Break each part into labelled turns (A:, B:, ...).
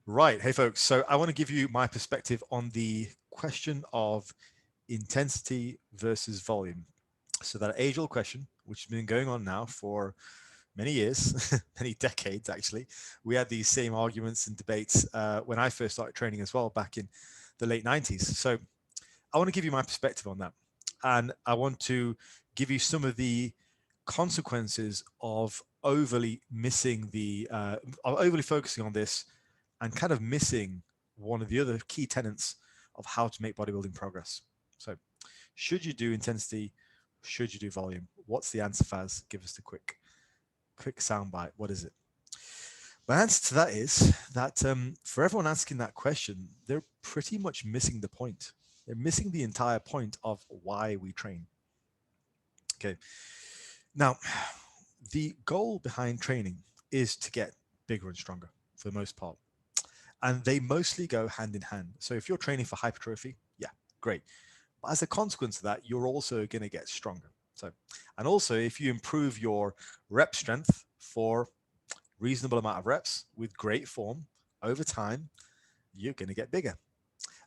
A: Right. Hey, folks. So I want to give you my perspective on the question of intensity versus volume. So that age-old question, which has been going on now for many years, many decades, actually. We had these same arguments and debates when I first started training as well, back in the late 90s. So I want to give you my perspective on that. And I want to give you some of the consequences of overly missing of overly focusing on this and kind of missing one of the other key tenets of how to make bodybuilding progress. So, should you do intensity? Should you do volume? What's the answer, Faz? Give us the quick soundbite. What is it? My answer to that is that for everyone asking that question, they're pretty much missing the point. They're missing the entire point of why we train. Okay. Now, the goal behind training is to get bigger and stronger for the most part. And they mostly go hand in hand. So if you're training for hypertrophy, yeah, great. But as a consequence of that, you're also going to get stronger. So, and also if you improve your rep strength for reasonable amount of reps with great form over time, you're going to get bigger.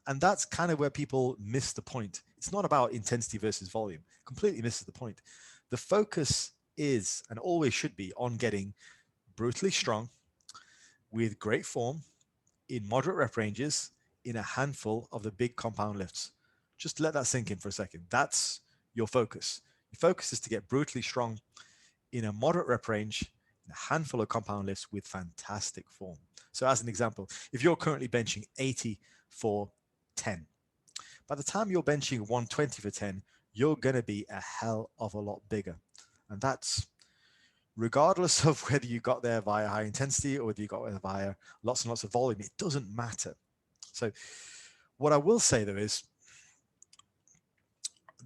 A: And that's kind of where people miss the point. It's not about intensity versus volume. Completely misses the point. The focus is and always should be on getting brutally strong with great form in moderate rep ranges in a handful of the big compound lifts. Just let that sink in for a second. That's your focus. Your focus is to get brutally strong in a moderate rep range in a handful of compound lifts with fantastic form. So as an example, if you're currently benching 80 for 10, by the time you're benching 120 for 10, you're going to be a hell of a lot bigger. And that's regardless of whether you got there via high intensity or whether you got there via lots and lots of volume, it doesn't matter. So what I will say though is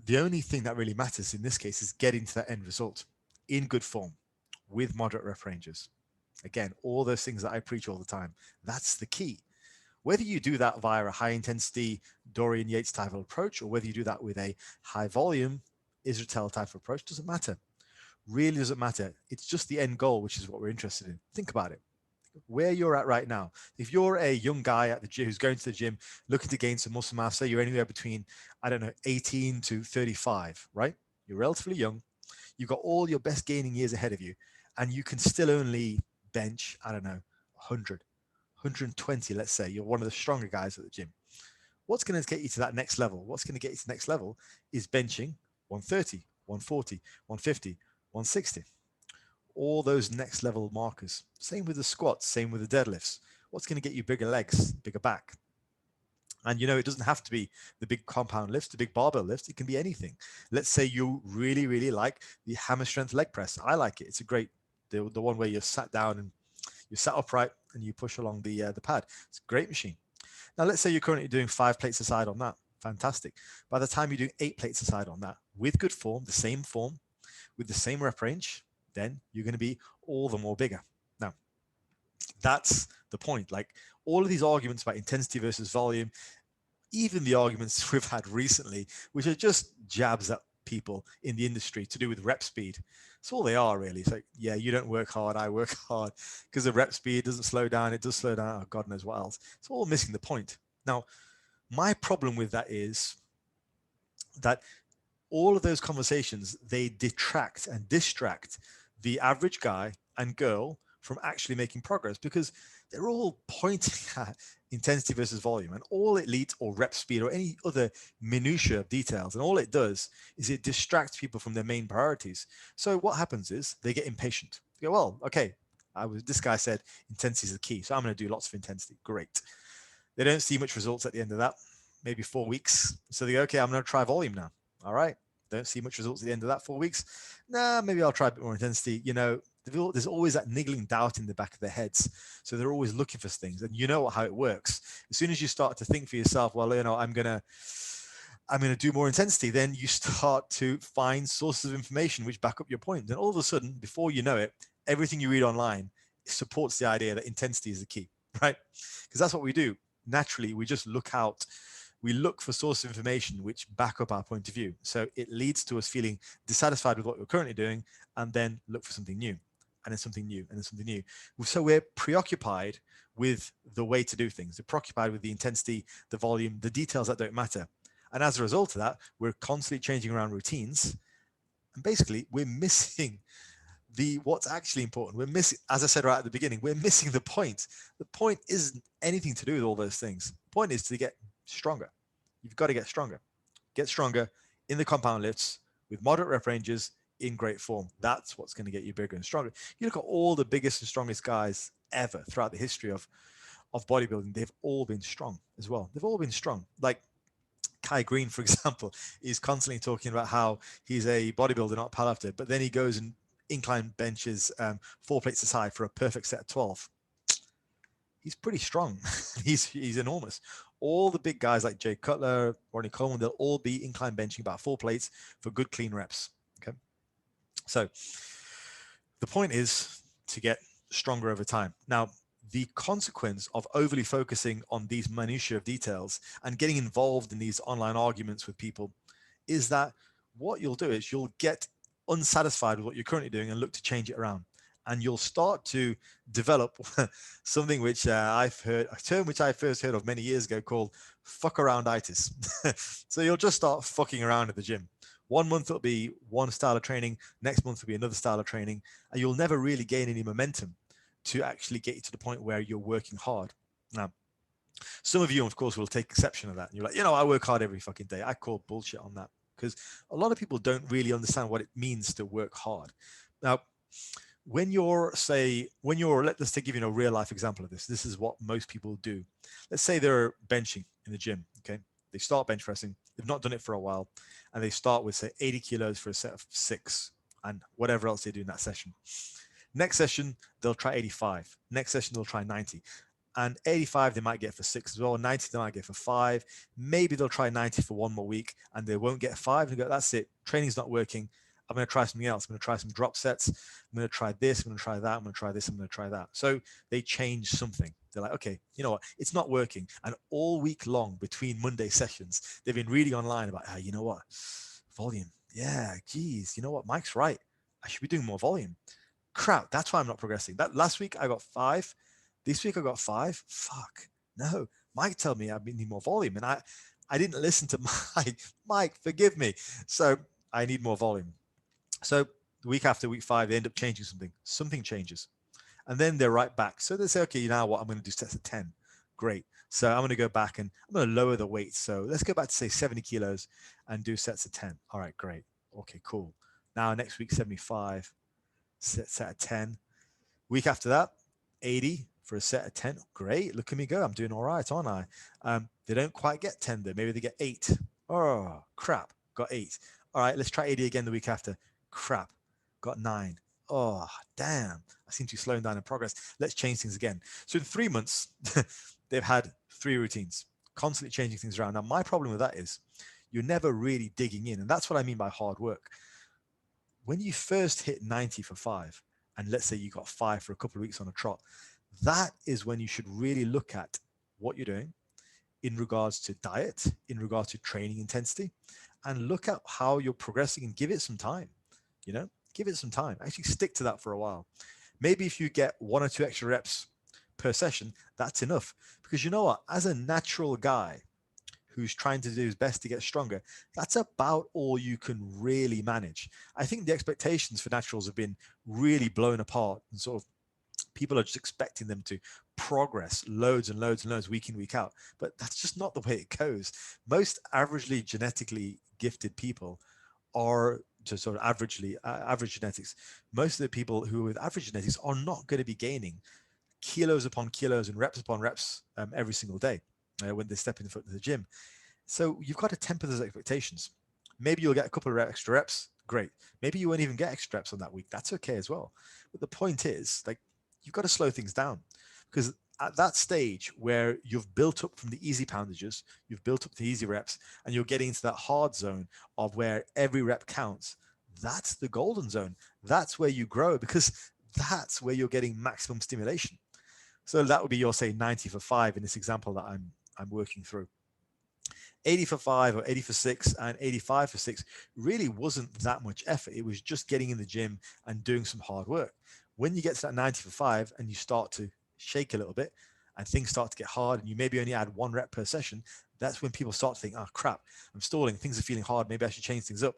A: the only thing that really matters in this case is getting to that end result in good form with moderate rep ranges. Again, all those things that I preach all the time, that's the key. Whether you do that via a high intensity Dorian Yates type of approach or whether you do that with a high volume Israel type of approach, doesn't matter. Really doesn't matter. It's just the end goal, which is what we're interested in. Think about it. Where you're at right now. If you're a young guy at the gym who's going to the gym looking to gain some muscle mass, say you're anywhere between, I don't know, 18 to 35, right? You're relatively young. You've got all your best gaining years ahead of you, and you can still only bench, I don't know, 100, 120, let's say. You're one of the stronger guys at the gym. What's going to get you to that next level? What's going to get you to the next level is benching 130, 140, 150, 160. All those next level markers. Same with the squats, same with the deadlifts. What's going to get you bigger legs, bigger back? And it doesn't have to be the big compound lifts, the big barbell lifts. It can be anything. Let's say you really, really like the hammer strength leg press. I like it. It's a great, the one where you're sat down and you're sat upright and you push along the pad. It's a great machine. Now, let's say you're currently doing 5 plates aside on that. Fantastic. By the time you're doing 8 plates aside on that with good form, the same form, with the same rep range, then you're going to be all the more bigger. Now, that's the point. Like all of these arguments about intensity versus volume, even the arguments we've had recently, which are just jabs at people in the industry to do with rep speed. It's all they are really. It's like, yeah, you don't work hard, I work hard because the rep speed doesn't slow down. It does slow down. Oh, God knows what else. It's all missing the point. Now, my problem with that is that all of those conversations, they detract and distract the average guy and girl from actually making progress because they're all pointing at intensity versus volume and all it leads or rep speed or any other minutia of details. And all it does is it distracts people from their main priorities. So what happens is they get impatient. They go, well, okay, this guy said intensity is the key. So I'm going to do lots of intensity. Great. They don't see much results at the end of that, maybe 4 weeks. So they go, okay, I'm going to try volume now. All right. Don't see much results at the end of that 4 weeks. Nah, maybe I'll try a bit more intensity. There's always that niggling doubt in the back of their heads. So they're always looking for things. And you know how it works. As soon as you start to think for yourself, well, I'm going to do more intensity, then you start to find sources of information which back up your point. And all of a sudden, before you know it, everything you read online supports the idea that intensity is the key, right? Because that's what we do. Naturally, we just we look for sources of information which back up our point of view. So it leads to us feeling dissatisfied with what we're currently doing and then look for something new. and then something new, and then something new. So we're preoccupied with the way to do things. We're preoccupied with the intensity, the volume, the details that don't matter. And as a result of that, we're constantly changing around routines. And basically, we're missing what's actually important. We're missing, as I said right at the beginning, we're missing the point. The point isn't anything to do with all those things. The point is to get stronger. You've got to get stronger. Get stronger in the compound lifts with moderate rep ranges in great form. That's what's going to get you bigger and stronger. You look at all the biggest and strongest guys ever throughout the history of bodybuilding. They've all been strong as well. They've all been strong. Like Kai Green, for example, is constantly talking about how he's a bodybuilder, not a powerlifter, but then he goes and incline benches 4 plates aside for a perfect set of 12. He's pretty strong. he's enormous. All the big guys like Jay Cutler, Ronnie Coleman, they'll all be incline benching about 4 plates for good clean reps. Okay. So the point is to get stronger over time. Now, the consequence of overly focusing on these minutiae of details and getting involved in these online arguments with people is that what you'll do is you'll get unsatisfied with what you're currently doing and look to change it around. And you'll start to develop something which I've heard, a term which I first heard of many years ago called Fuckarounditis. So you'll just start fucking around at the gym. 1 month it'll be one style of training, next month will be another style of training, and you'll never really gain any momentum to actually get you to the point where you're working hard. Now, some of you, of course, will take exception to that. And you're like, I work hard every fucking day. I call bullshit on that because a lot of people don't really understand what it means to work hard. Now, let's give you a real life example of this. This is what most people do. Let's say they're benching in the gym. Okay. They start bench pressing. They've not done it for a while. And they start with, say, 80 kilos for a set of 6 and whatever else they do in that session. Next session, they'll try 85. Next session, they'll try 90. And 85, they might get for 6 as well. 90, they might get for 5. Maybe they'll try 90 for 1 more week and they won't get 5. And go, that's it. Training's not working. I'm going to try something else. I'm going to try some drop sets. I'm going to try this. I'm going to try that. I'm going to try this. I'm going to try that. So they change something. They're like, okay, you know what? It's not working. And all week long between Monday sessions, they've been reading online about, you know what? Volume. Yeah, geez. You know what? Mike's right. I should be doing more volume. Crap. That's why I'm not progressing. That last week I got 5. This week I got 5. Fuck. No. Mike told me I need more volume. And I didn't listen to Mike. Mike, forgive me. So I need more volume. So the week after week 5, they end up changing something. Something changes. And then they're right back. So they say, okay, now what? I'm going to do sets of 10. Great. So I'm going to go back and I'm going to lower the weight. So let's go back to say 70 kilos and do sets of 10. All right, great. Okay, cool. Now next week, 75, set of 10. Week after that, 80 for a set of 10. Great. Look at me go. I'm doing all right, aren't I? They don't quite get 10 though. Maybe they get 8. Oh, crap. Got 8. All right, let's try 80 again the week after. Crap. Got 9. Oh, damn. I seem to be slowing down in progress. Let's change things again. So in 3 months, they've had 3 routines, constantly changing things around. Now, my problem with that is you're never really digging in. And that's what I mean by hard work. When you first hit 90 for 5, and let's say you got 5 for a couple of weeks on a trot, that is when you should really look at what you're doing in regards to diet, in regards to training intensity, and look at how you're progressing and give it some time. Give it some time. Actually stick to that for a while. Maybe if you get 1 or 2 extra reps per session, that's enough. Because you know what? As a natural guy who's trying to do his best to get stronger, that's about all you can really manage. I think the expectations for naturals have been really blown apart, and sort of people are just expecting them to progress loads and loads and loads week in, week out. But that's just not the way it goes. Most averagely genetically gifted people are just sort of average genetics. Most of the people who are with average genetics are not going to be gaining kilos upon kilos and reps upon reps every single day when they step in foot to the gym. So you've got to temper those expectations. Maybe you'll get a couple of extra reps. Great. Maybe you won't even get extra reps on that week. That's okay as well. But the point is, like, you've got to slow things down, because at that stage where you've built up from the easy poundages, you've built up the easy reps, and you're getting into that hard zone of where every rep counts, that's the golden zone. That's where you grow, because that's where you're getting maximum stimulation. So that would be your, say, 90 for 5 in this example that I'm working through. 80 for 5 or 80 for 6 and 85 for 6 really wasn't that much effort. It was just getting in the gym and doing some hard work. When you get to that 90 for 5 and you start to shake a little bit and things start to get hard and you maybe only add 1 rep per session, that's when people start to think, oh crap, I'm stalling, things are feeling hard, maybe I should change things up.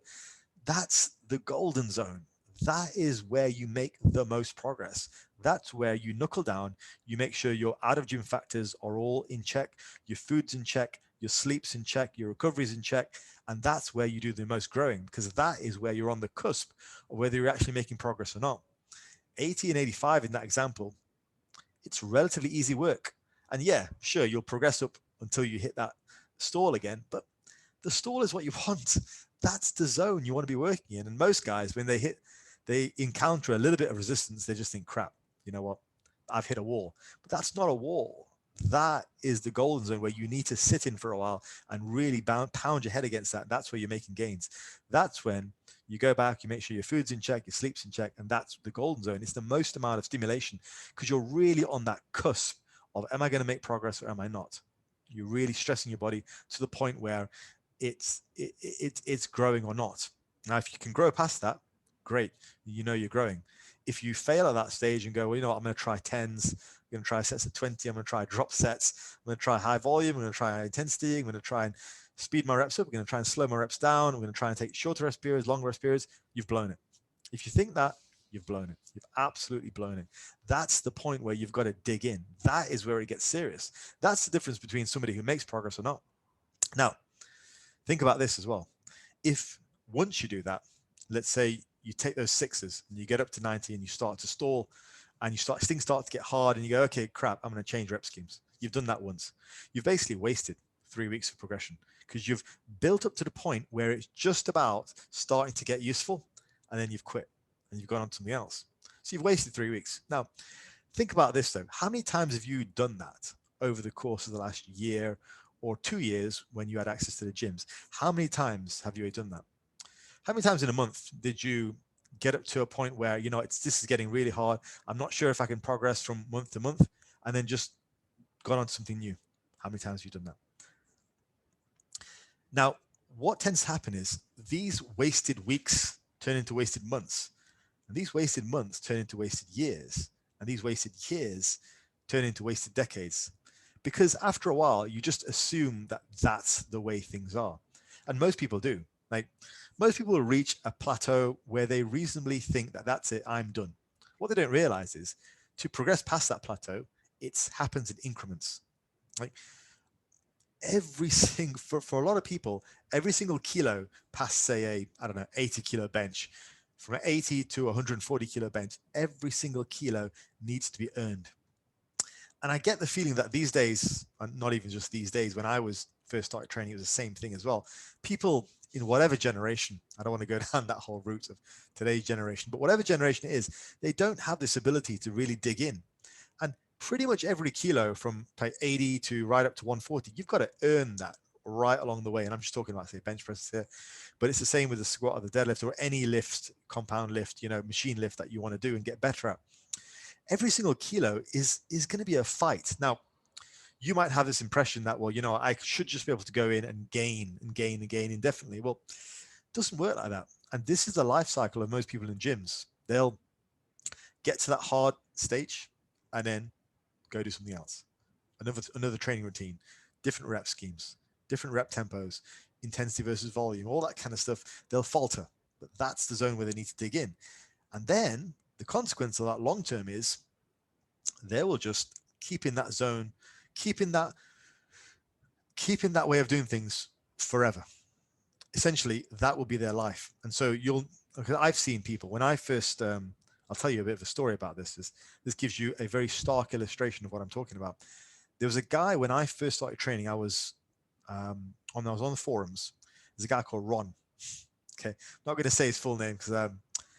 A: That's the golden zone. That is where you make the most progress. That's where you knuckle down. You make sure your out of gym factors are all in check. Your food's in check. Your sleep's in check. Your recovery's in check. And that's where you do the most growing, because that is where you're on the cusp of whether you're actually making progress or not. 80 and 85 in that example, it's relatively easy work. And yeah, sure, you'll progress up until you hit that stall again. But the stall is what you want. That's the zone you want to be working in. And most guys, when they encounter a little bit of resistance, they just think, crap, you know what? I've hit a wall. But that's not a wall. That is the golden zone where you need to sit in for a while and really pound your head against that. That's where you're making gains. That's when you go back, you make sure your food's in check, your sleep's in check, and that's the golden zone. It's the most amount of stimulation because you're really on that cusp of, am I going to make progress or am I not? You're really stressing your body to the point where it's growing or not. Now, if you can grow past that, great. You know you're growing. If you fail at that stage and go, well, you know what, I'm going to try 10s, I'm going to try sets of 20, I'm going to try drop sets, I'm going to try high volume, I'm going to try high intensity, I'm going to try and speed my reps up, I'm going to try and slow my reps down, I'm going to try and take shorter rest periods, longer rest periods, you've blown it. If you think that, you've blown it. You've absolutely blown it. That's the point where you've got to dig in. That is where it gets serious. That's the difference between somebody who makes progress or not. Now, think about this as well. If once you do that, let's say you take those 6s and you get up to 90 and you start to stall and things start to get hard and you go, okay, crap, I'm going to change rep schemes. You've done that once. You've basically wasted 3 weeks of progression because you've built up to the point where it's just about starting to get useful and then you've quit and you've gone on to something else. So you've wasted 3 weeks. Now, think about this though. How many times have you done that over the course of the last year or 2 years when you had access to the gyms? How many times have you done that? How many times in a month did you get up to a point where, you know, this is getting really hard. I'm not sure if I can progress from month to month, and then just gone on to something new? How many times have you done that? Now, what tends to happen is these wasted weeks turn into wasted months, and these wasted months turn into wasted years, and these wasted years turn into wasted decades. Because after a while, you just assume that that's the way things are. And most people do. Like, most people will reach a plateau where they reasonably think that that's it, I'm done. What they don't realize is to progress past that plateau, it happens in increments. Like for a lot of people, every single kilo past, say, I don't know, 80 kilo bench, from an 80 to 140 kilo bench, every single kilo needs to be earned. And I get the feeling that these days, and not even just these days, when I was first started training, it was the same thing as well. People in whatever generation, I don't want to go down that whole route of today's generation, but whatever generation it is, they don't have this ability to really dig in. And pretty much every kilo from 80 to right up to 140, you've got to earn that right along the way. And I'm just talking about, say, bench press here, but it's the same with the squat or the deadlift or any lift, compound lift, you know, machine lift that you want to do and get better at. Every single kilo is going to be a fight. Now, you might have this impression that, well, you know, I should just be able to go in and gain and gain and gain indefinitely. Well, it doesn't work like that. And this is the life cycle of most people in gyms. They'll get to that hard stage and then go do something else. Another training routine, different rep schemes, different rep tempos, intensity versus volume, all that kind of stuff. They'll falter, but that's the zone where they need to dig in. And then the consequence of that long term is they will just keep in that zone, keeping that way of doing things forever. Essentially, that will be their life. And so I've seen people when I first, I'll tell you a bit of a story about this. This gives you a very stark illustration of what I'm talking about. There was a guy when I first started training. I was on the forums. There's a guy called Ron. Okay, I'm not going to say his full name because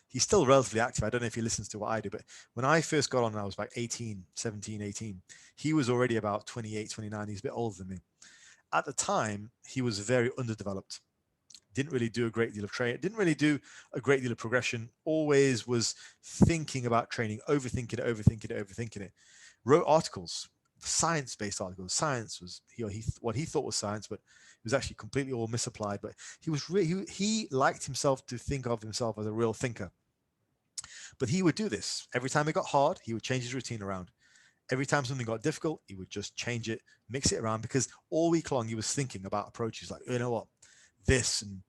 A: he's still relatively active. I don't know if he listens to what I do, but when I first got on, I was about 17, 18. He was already about 28, 29. He's a bit older than me. At the time, he was very underdeveloped. Didn't really do a great deal of training. Didn't really do a great deal of progression. Always was thinking about training, overthinking it. Wrote articles, science-based articles. Science was what he thought was science, but it was actually completely all misapplied. But he liked himself to think of himself as a real thinker. But he would do this. Every time it got hard, he would change his routine around. Every time something got difficult, he would just change it, mix it around, because all week long he was thinking about approaches like, you know what, this and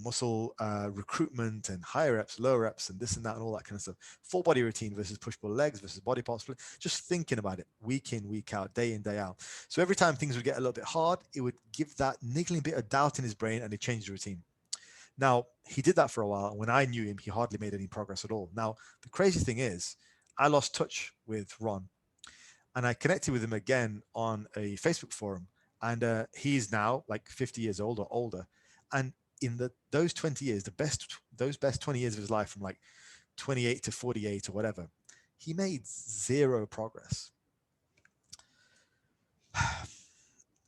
A: muscle recruitment and higher reps, lower reps, and this and that and all that kind of stuff. Full body routine versus push-pull legs versus body part split. Just thinking about it week in, week out, day in, day out. So every time things would get a little bit hard, it would give that niggling bit of doubt in his brain, and he changed the routine. Now, he did that for a while. When I knew him, he hardly made any progress at all. Now, the crazy thing is, I lost touch with Ron, and I connected with him again on a Facebook forum. And he's now like 50 years old or older. And in those 20 years, those best 20 years of his life, from like 28 to 48 or whatever, he made zero progress.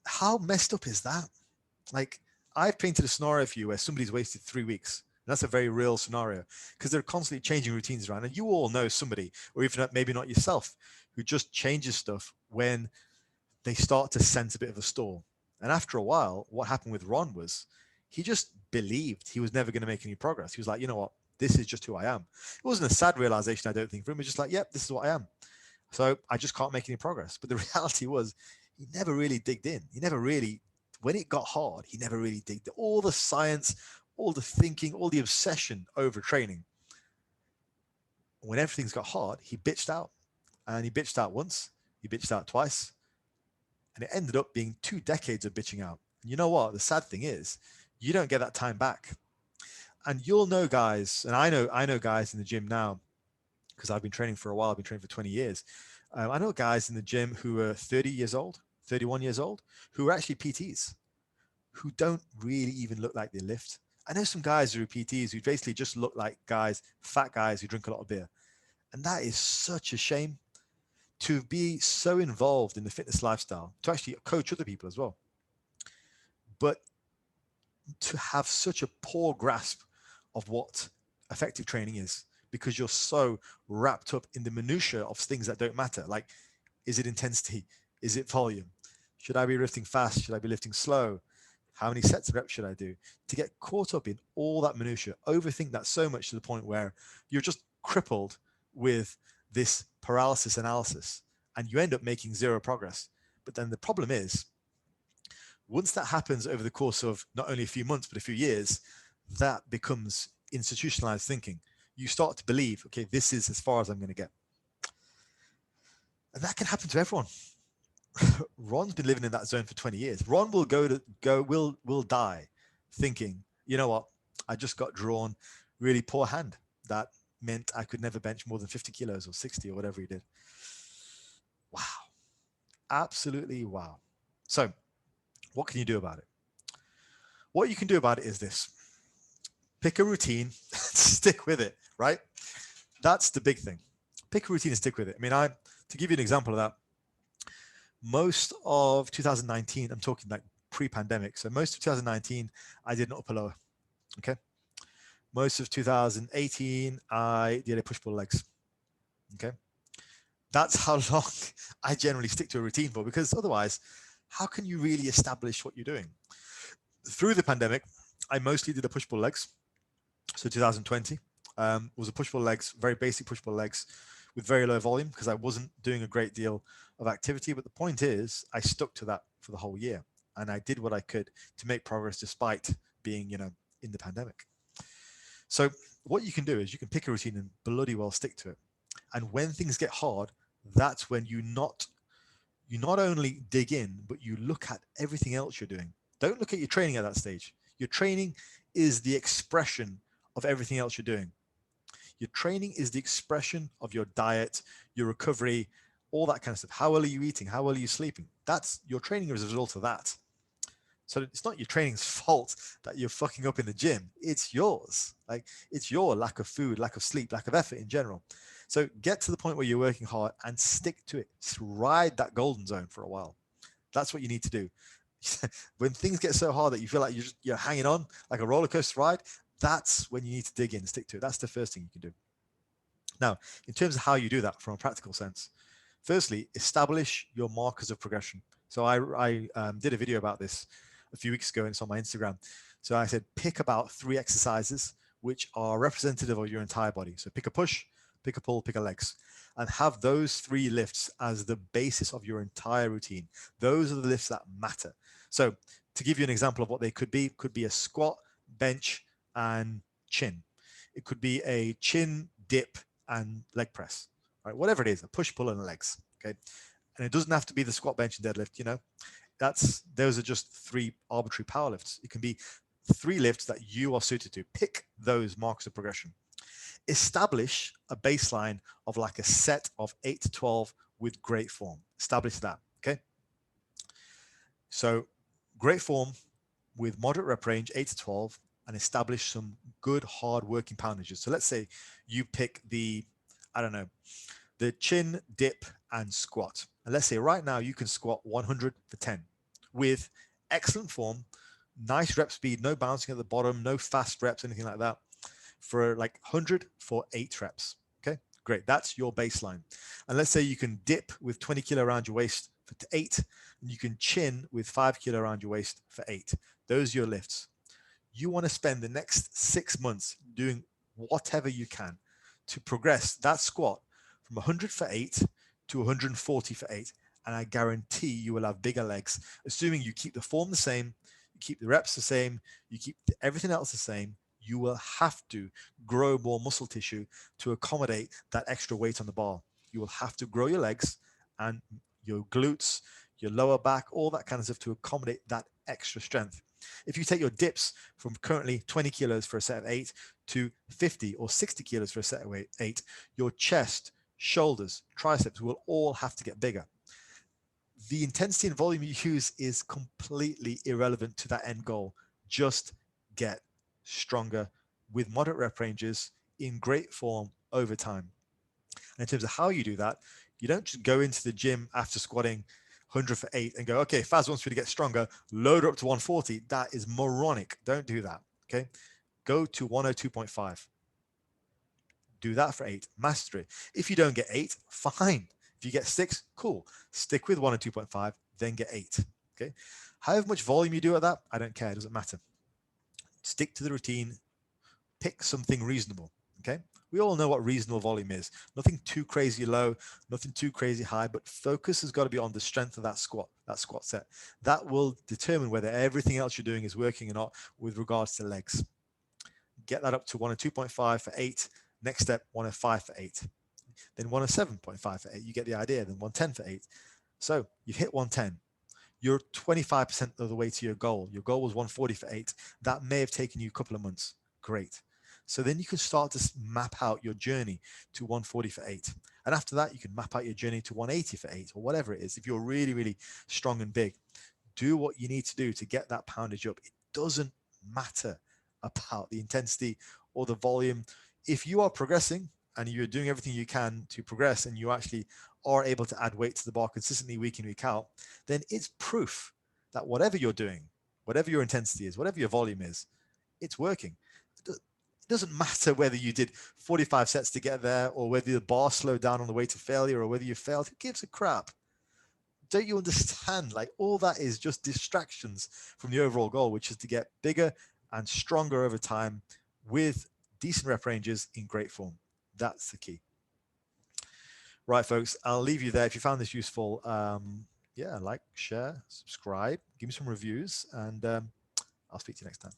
A: How messed up is that? Like, I've painted a scenario for you where somebody's wasted 3 weeks. And that's a very real scenario, because they're constantly changing routines around. And you all know somebody, or even maybe not yourself, who just changes stuff when they start to sense a bit of a stall. And after a while, what happened with Ron was he just believed he was never going to make any progress. He was like, you know what? This is just who I am. It wasn't a sad realization, I don't think, for him. It was just like, yep, this is what I am. So I just can't make any progress. But the reality was he never really digged in. He never really, when it got hard, he never really digged in. All the science, all the thinking, all the obsession over training. When everything's got hard, he bitched out. And he bitched out once, he bitched out twice, and it ended up being 2 decades of bitching out. And you know what? The sad thing is, you don't get that time back. And you'll know guys, and I know guys in the gym now, because I've been training for a while. I've been training for 20 years. I know guys in the gym who are 30 years old, 31 years old, who are actually PTs, who don't really even look like they lift. I know some guys who are PTs who basically just look like guys, fat guys who drink a lot of beer. And that is such a shame, to be so involved in the fitness lifestyle, to actually coach other people as well, but to have such a poor grasp of what effective training is, because you're so wrapped up in the minutiae of things that don't matter. Like, is it intensity? Is it volume? Should I be lifting fast? Should I be lifting slow? How many sets of reps should I do? To get caught up in all that minutiae, overthink that so much to the point where you're just crippled with this paralysis analysis, and you end up making zero progress. But then the problem is, once that happens over the course of not only a few months, but a few years, that becomes institutionalized thinking. You start to believe, okay, this is as far as I'm going to get. And that can happen to everyone. Ron's been living in that zone for 20 years. Ron will will die thinking, you know what? I just got drawn really poor hand. That meant I could never bench more than 50 kilos or 60 or whatever he did. Wow. Absolutely wow. So what can you do about it? What you can do about it is this. Pick a routine, stick with it, right? That's the big thing. Pick a routine and stick with it. I mean, to give you an example of that, most of 2019, I'm talking like pre-pandemic. So most of 2019, I did an upper lower. Okay. Most of 2018, I did a push-pull legs. Okay. That's how long I generally stick to a routine for, because otherwise, how can you really establish what you're doing? Through the pandemic, I mostly did a push-pull legs. So 2020 was a push-pull legs, very basic push-pull legs with very low volume, because I wasn't doing a great deal of activity. But the point is, I stuck to that for the whole year, and I did what I could to make progress despite being, in the pandemic. So what you can do is you can pick a routine and bloody well stick to it. And when things get hard, that's when you not only dig in, but you look at everything else you're doing. Don't look at your training at that stage. Your training is the expression of everything else you're doing. Your training is the expression of your diet, your recovery, all that kind of stuff. How well are you eating? How well are you sleeping? That's your training as a result of that. So it's not your training's fault that you're fucking up in the gym. It's yours. Like, it's your lack of food, lack of sleep, lack of effort in general. So get to the point where you're working hard and stick to it. Just ride that golden zone for a while. That's what you need to do. When things get so hard that you feel like you're hanging on like a roller coaster ride, that's when you need to dig in and stick to it. That's the first thing you can do. Now, in terms of how you do that from a practical sense, firstly, establish your markers of progression. So I did a video about this a few weeks ago, and it's on my Instagram. So I said, pick about 3 exercises which are representative of your entire body. So pick a push, pick a pull, pick a legs, and have those 3 lifts as the basis of your entire routine. Those are the lifts that matter. So to give you an example of what they could be a squat, bench, and chin. It could be a chin, dip, and leg press, right? Whatever it is, a push, pull, and legs. Okay. And it doesn't have to be the squat, bench, and deadlift. Those are just 3 arbitrary power lifts. It can be 3 lifts that you are suited to. Pick those marks of progression. Establish a baseline of like a set of 8 to 12 with great form. Establish that. Okay. So great form with moderate rep range, 8 to 12, and establish some good hard working poundages. So let's say you pick the chin, dip, and squat. And let's say right now you can squat 100 for 10 with excellent form, nice rep speed, no bouncing at the bottom, no fast reps, anything like that, for like 100 for 8 reps. Okay, great. That's your baseline. And let's say you can dip with 20 kilo around your waist for 8, and you can chin with 5 kilo around your waist for 8. Those are your lifts. You want to spend the next 6 months doing whatever you can to progress that squat from 100 for 8 to 140 for 8. And I guarantee you will have bigger legs, assuming you keep the form the same, you keep the reps the same, you keep everything else the same. You will have to grow more muscle tissue to accommodate that extra weight on the bar. You will have to grow your legs and your glutes, your lower back, all that kind of stuff to accommodate that extra strength. If you take your dips from currently 20 kilos for a set of 8 to 50 or 60 kilos for a set of 8, your chest, shoulders, triceps will all have to get bigger. The intensity and volume you use is completely irrelevant to that end goal. Just get stronger with moderate rep ranges in great form over time. And in terms of how you do that, you don't just go into the gym after squatting 100 for 8 and go, okay, Faz wants me to get stronger, load her up to 140. That is moronic. Don't do that. Okay. Go to 102.5. Do that for 8. Master it. If you don't get 8, fine. If you get 6, cool. Stick with 102.5, then get 8. Okay. However much volume you do at that, I don't care. It doesn't matter. Stick to the routine. Pick something reasonable. Okay. We all know what reasonable volume is. Nothing too crazy low, nothing too crazy high, but focus has got to be on the strength of that squat set. That will determine whether everything else you're doing is working or not with regards to legs. Get that up to 102.5 for 8. Next step, 105 for 8. Then 107.5 for 8. You get the idea. Then 110 for 8. So you've hit 110. You're 25% of the way to your goal. Your goal was 140 for 8. That may have taken you a couple of months. Great. So then you can start to map out your journey to 140 for 8. And after that, you can map out your journey to 180 for 8 or whatever it is. If you're really, really strong and big, do what you need to do to get that poundage up. It doesn't matter about the intensity or the volume. If you are progressing and you're doing everything you can to progress and you actually are able to add weight to the bar consistently week in, week out, then it's proof that whatever you're doing, whatever your intensity is, whatever your volume is, it's working. It doesn't matter whether you did 45 sets to get there or whether the bar slowed down on the way to failure or whether you failed. Who gives a crap? Don't you understand? Like, all that is just distractions from the overall goal, which is to get bigger and stronger over time with decent rep ranges in great form. That's the key. Right, folks, I'll leave you there. If you found this useful, like, share, subscribe, give me some reviews, and I'll speak to you next time.